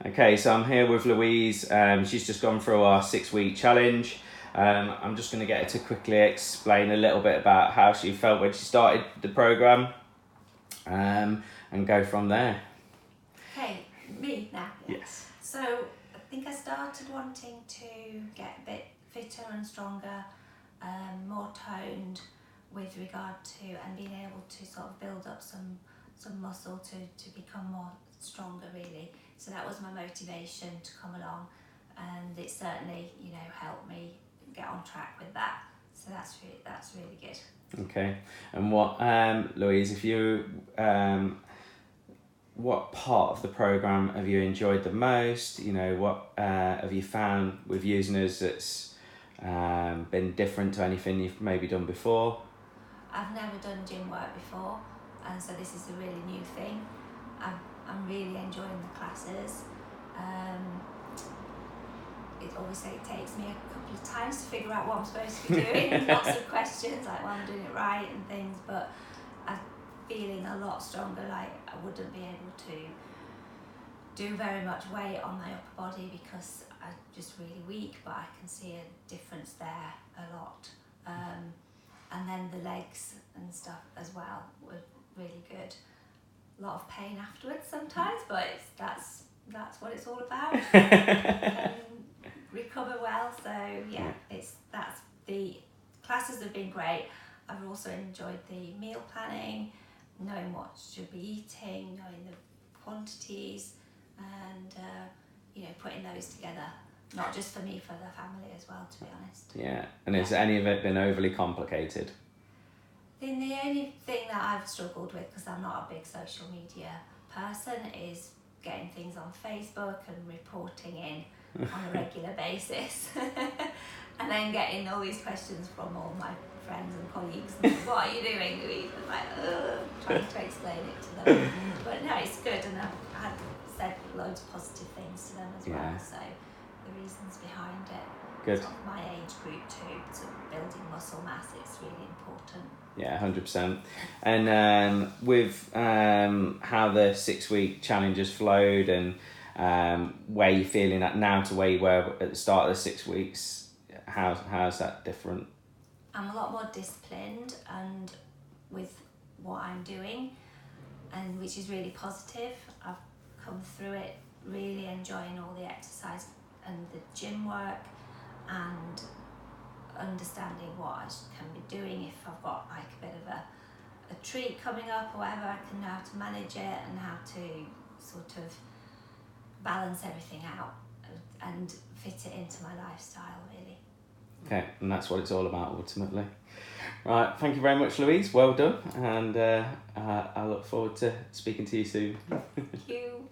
Okay, so I'm here with Louise. She's just gone through our 6-week challenge. I'm just going to get her to quickly explain a little bit about how she felt when she started the programme, and go from there. Okay, me now. Yeah. Yes. So I think I started wanting to get a bit fitter and stronger, more toned with regard to, and being able to sort of build up some muscle to become more stronger really. So that was my motivation to come along, and it certainly, you know, helped me get on track with that. So that's really good. Okay, and what, Louise, if you, what part of the programme have you enjoyed the most? You know, what have you found with using us that's been different to anything you've maybe done before? I've never done gym work before, and so this is a really new thing. I'm really enjoying the classes. It takes me a couple of times to figure out what I'm supposed to be doing. Lots of questions like, well, I'm doing it right and things, but I'm feeling a lot stronger. Like I wouldn't be able to do very much weight on my upper body because I'm just really weak, but I can see a difference there a lot. And then the legs and stuff as well were really good. A lot of pain afterwards sometimes, but that's what it's all about. Recover well, so yeah, the classes have been great. I've also enjoyed the meal planning, knowing what should be eating, knowing the quantities, and you know, putting those together. Not just for me, for the family as well, to be honest. Yeah, and has any of it been overly complicated? Then the only thing that I've struggled with, because I'm not a big social media person, is getting things on Facebook and reporting in on a regular basis. And then getting all these questions from all my friends and colleagues. And, what are you doing, Louise? I'm like, trying to explain it to them. But no, it's good, and I've had said loads of positive things to them as well. So the reasons behind it. Good. Sort of my age group too, so building muscle mass, it's really important. Yeah, 100%. And with how the 6-week challenge has flowed, and where you're feeling at now to where you were at the start of the 6 weeks, how's that different? I'm a lot more disciplined and with what I'm doing, and which is really positive. I've come through it really enjoying all the exercise and the gym work, and understanding what I can be doing if I've got like a bit of a treat coming up or whatever. I can know how to manage it and how to sort of balance everything out and fit it into my lifestyle really. Okay, and that's what it's all about ultimately. Right, thank you very much, Louise. Well done, and I look forward to speaking to you soon. Thank you.